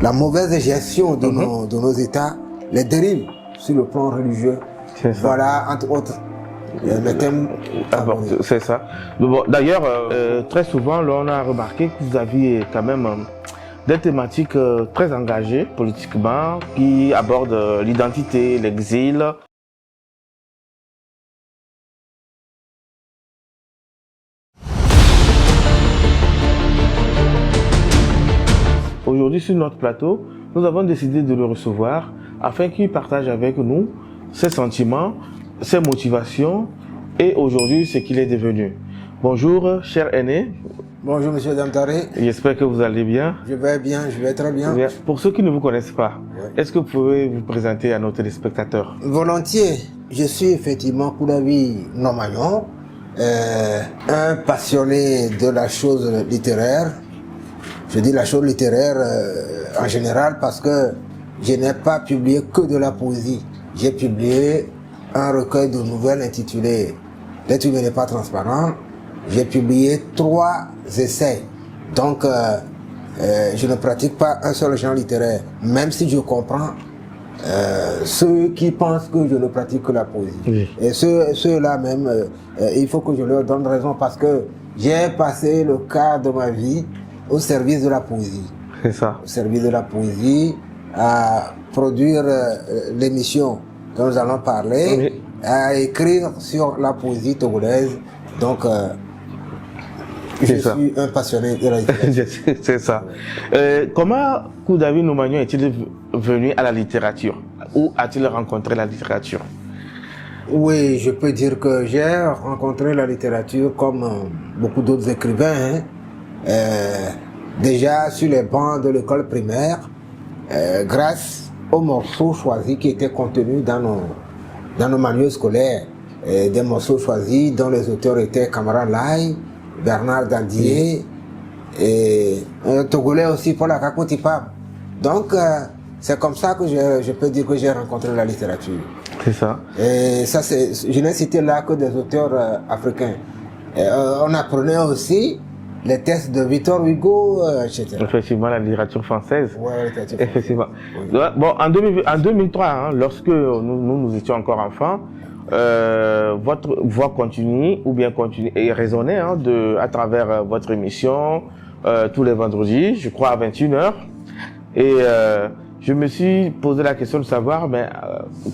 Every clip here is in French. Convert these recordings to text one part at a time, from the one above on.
la mauvaise gestion de, de nos États, les dérives sur le plan religieux. Voilà, entre autres. Les thèmes. C'est ça. Bon, d'ailleurs, très souvent, là, on a remarqué que vous aviez quand même des thématiques très engagées politiquement qui abordent l'identité, l'exil. Aujourd'hui, sur notre plateau, nous avons décidé de le recevoir afin qu'il partage avec nous ses sentiments, ses motivations et aujourd'hui ce qu'il est devenu. Bonjour, cher aîné. Bonjour, monsieur Damtaré. J'espère que vous allez bien. Je vais bien, je vais très bien. Pour ceux qui ne vous connaissent pas, est-ce que vous pouvez vous présenter à nos téléspectateurs? Volontiers. Je suis effectivement Koudavi Nomagnon, un passionné de la chose littéraire. Je dis la chose littéraire en général parce que je n'ai pas publié que de la poésie. J'ai publié un recueil de nouvelles intitulé « L'être humain n'est pas transparent ». J'ai publié 3 essais. Donc, je ne pratique pas un seul genre littéraire, même si je comprends ceux qui pensent que je ne pratique que la poésie. Oui. Et ceux-là même, il faut que je leur donne raison parce que j'ai passé le quart de ma vie au service de la poésie. C'est ça. Au service de la poésie, à produire l'émission dont nous allons parler, oui. À écrire sur la poésie togolaise. Donc, je suis un passionné de la littérature. C'est ça. Comment Koudavi Nomagnon est-il venu à la littérature? Où a-t-il rencontré la littérature? Oui, je peux dire que j'ai rencontré la littérature comme beaucoup d'autres écrivains. Déjà sur les bancs de l'école primaire, grâce aux morceaux choisis qui étaient contenus dans nos manuels scolaires. Des morceaux choisis dont les auteurs étaient Camara Lai, Bernard Dandier et un Togolais aussi, Paul Akakotipam. Donc, c'est comme ça que je peux dire que j'ai rencontré la littérature. C'est ça. Et ça, je n'ai cité là que des auteurs africains. On apprenait aussi les textes de Victor Hugo, etc. Effectivement, la littérature française. Oui, la littérature française. Effectivement. Oui. Bon, en 2003, hein, lorsque nous étions encore enfants, votre voix continue ou bien continue et résonnait hein, à travers votre émission tous les vendredis, je crois à 21h. Et je me suis posé la question de savoir mais,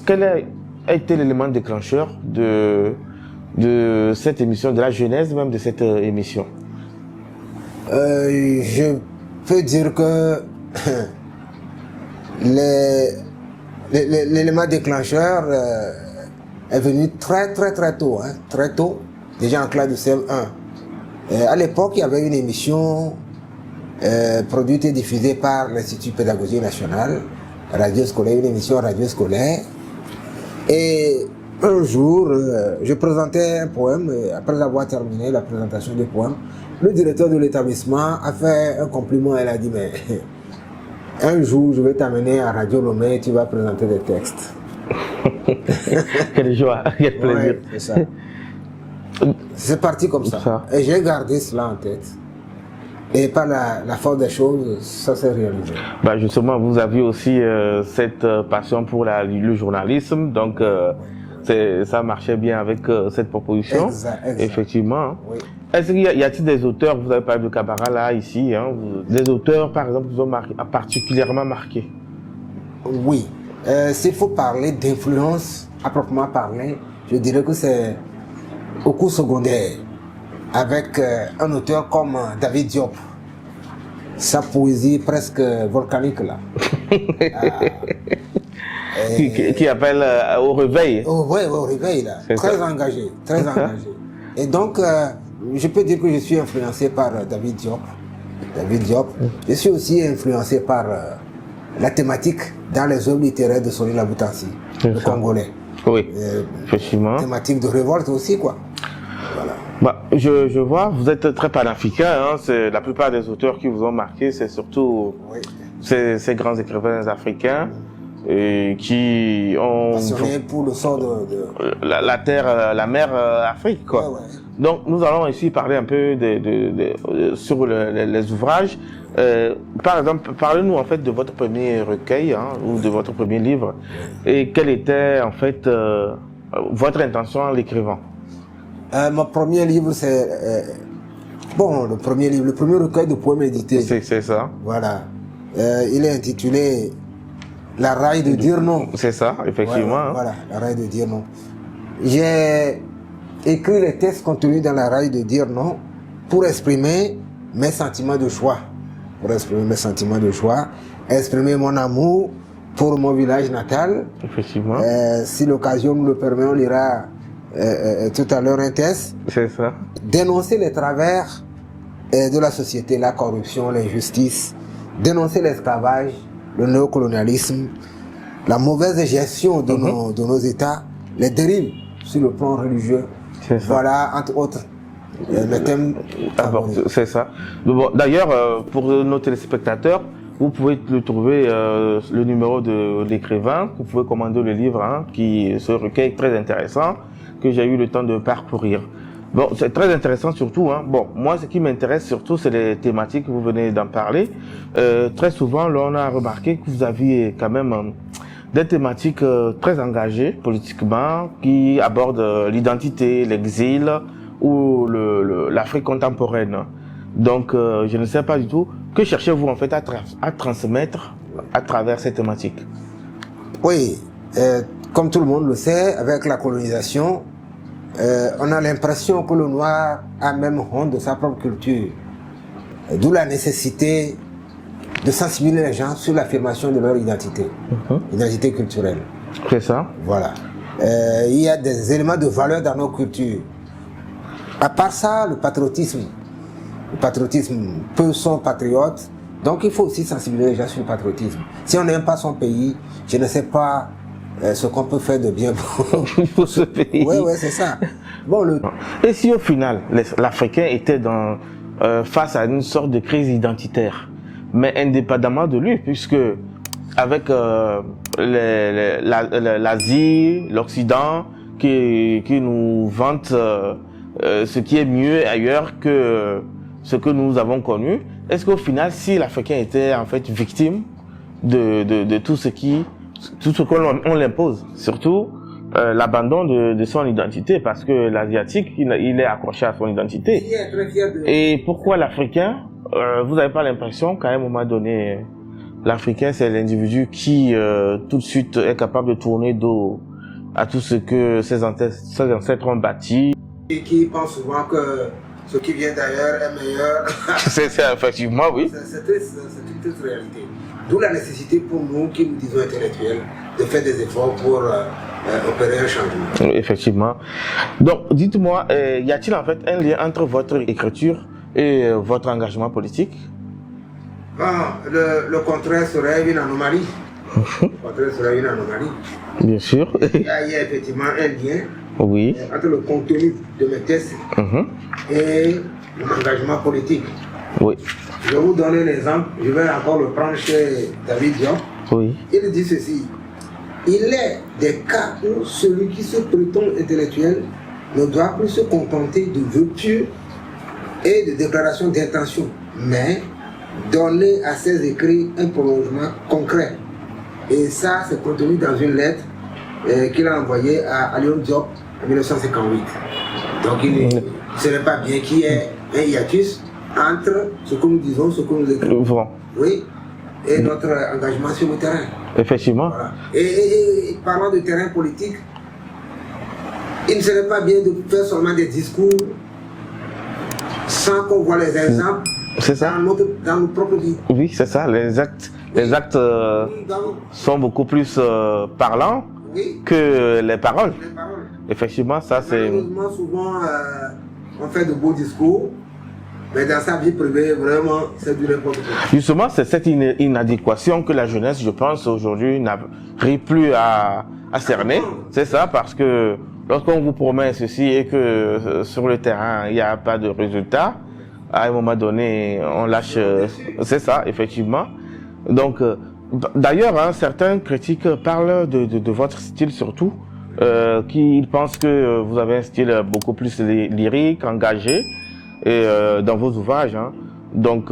quel a été l'élément déclencheur de cette émission, de la genèse même de cette émission. Je peux dire que l'élément déclencheur est venu très tôt, hein, très tôt, déjà en classe de CM1. À l'époque, il y avait une émission produite et diffusée par l'Institut pédagogique national, radio scolaire, une émission radio scolaire. Et un jour, je présentais un poème, et après avoir terminé la présentation du poème, le directeur de l'établissement a fait un compliment, elle a dit, mais un jour, je vais t'amener à Radio Lomé et tu vas présenter des textes. Quelle joie, quel plaisir. Ouais, c'est ça. C'est parti comme ça. Et j'ai gardé cela en tête. Et par la force des choses, ça s'est réalisé. Bah justement, vous aviez aussi cette passion pour le journalisme, donc ça marchait bien avec cette proposition. Exact. Effectivement. Oui. Est-ce qu'il y a-t-il des auteurs, vous avez parlé de Camara là, ici, hein, des auteurs par exemple qui vous ont particulièrement marqué? Oui. S'il faut parler d'influence, à proprement parler, je dirais que c'est au cours secondaire, avec un auteur comme David Diop. Sa poésie presque volcanique là. Qui appelle au réveil. Oui, au réveil là. Très engagé, très engagé. Et donc, je peux dire que je suis influencé par David Diop. Je suis aussi influencé par la thématique dans les œuvres littéraires de Sonny Laboutansi, le Congolais. Oui, effectivement. Thématique de révolte aussi, quoi. Voilà. Bah, je vois, vous êtes très panafricain. Hein, la plupart des auteurs qui vous ont marqué, c'est surtout ces grands écrivains africains. qui ont passionné pour le sort de... la terre, la mer Afrique, quoi. Ouais. Donc, nous allons ici parler un peu sur les ouvrages. Par exemple, parlez-nous en fait de votre premier recueil ou de votre premier livre et quelle était en fait votre intention en l'écrivant. Mon premier livre, c'est le premier recueil de poèmes édités. C'est ça. Voilà. Il est intitulé La raille de dire non. C'est ça, effectivement. Voilà, La raille de dire non. J'ai écrit les textes contenus dans La raille de dire non pour exprimer mes sentiments de choix. Exprimer mon amour pour mon village natal. Effectivement. Si l'occasion nous le permet, on lira tout à l'heure un texte. C'est ça. Dénoncer les travers de la société, la corruption, l'injustice, dénoncer l'esclavage, le néocolonialisme, la mauvaise gestion de nos États, les dérives sur le plan religieux. Voilà, entre autres, le thème. C'est ça. Bon, d'ailleurs, pour nos téléspectateurs, vous pouvez le trouver, le numéro de l'écrivain, vous pouvez commander le livre, ce recueil très intéressant, que j'ai eu le temps de parcourir. Bon, c'est très intéressant surtout. Bon, moi, ce qui m'intéresse surtout, c'est les thématiques, vous venez d'en parler. Très souvent, là, on a remarqué que vous aviez quand même des thématiques très engagées politiquement, qui abordent l'identité, l'exil ou l'Afrique contemporaine. Donc, je ne sais pas du tout, que cherchez-vous en fait à transmettre à travers ces thématiques? Oui, comme tout le monde le sait, avec la colonisation, on a l'impression que le noir a même honte de sa propre culture. D'où la nécessité de sensibiliser les gens sur l'affirmation de leur identité, identité culturelle. C'est ça. Voilà. Il y a des éléments de valeur dans nos cultures. À part ça, le patriotisme peu sont patriotes, donc il faut aussi sensibiliser les gens sur le patriotisme. Si on n'aime pas son pays, je ne sais pas ce qu'on peut faire de bien pour ce pays. Oui, c'est ça. Bon, Et si au final, l'Africain était face à une sorte de crise identitaire, mais indépendamment de lui, puisque avec l'Asie, l'Occident, qui nous vante ce qui est mieux ailleurs que ce que nous avons connu, est-ce qu'au final, si l'Africain était en fait victime de tout ce qu'on l'impose, surtout l'abandon de son identité, parce que l'Asiatique, il est accroché à son identité. Et pourquoi l'Africain, vous n'avez pas l'impression qu'à un moment donné, l'Africain, c'est l'individu qui tout de suite est capable de tourner dos à tout ce que ses ancêtres ont bâti. Et qui pense souvent que ce qui vient d'ailleurs est meilleur. C'est effectivement, oui. C'est une triste réalité. D'où la nécessité pour nous, qui nous disons intellectuels, de faire des efforts pour opérer un changement. Effectivement. Donc, dites-moi, y a-t-il en fait un lien entre votre écriture et votre engagement politique? Le contraire serait une anomalie. Bien sûr. Il y a effectivement un lien entre le contenu de mes textes et mon engagement politique. Oui. Je vais vous donner un exemple. Je vais encore le prendre chez David Diop. Oui. Il dit ceci. Il est des cas où celui qui se prétend intellectuel ne doit plus se contenter de vœux pieux et de déclarations d'intention, mais donner à ses écrits un prolongement concret. Et ça, c'est contenu dans une lettre qu'il a envoyée à Alion Diop en 1958. Donc, ce n'est pas bien qu'il y ait un hiatus entre ce que nous disons, ce que nous écrivons. Oui, et notre engagement sur le terrain. Effectivement. Voilà. Et parlant de terrain politique, il ne serait pas bien de faire seulement des discours sans qu'on voit les exemples dans nos propres vies. Oui, c'est ça. Les actes sont beaucoup plus parlants que les paroles. Effectivement, ça c'est... Malheureusement, souvent, on fait de beaux discours, mais dans sa vie privée, vraiment, c'est du n'importe quoi. Justement, c'est cette inadéquation que la jeunesse, je pense, aujourd'hui, n'arrive plus à cerner. C'est ça, parce que lorsqu'on vous promet ceci et que sur le terrain, il n'y a pas de résultat, à un moment donné, on lâche... C'est ça, effectivement. Donc, D'ailleurs, hein, certains critiques parlent de votre style surtout, qui pensent que vous avez un style beaucoup plus lyrique, engagé, et dans vos ouvrages. Hein. Donc,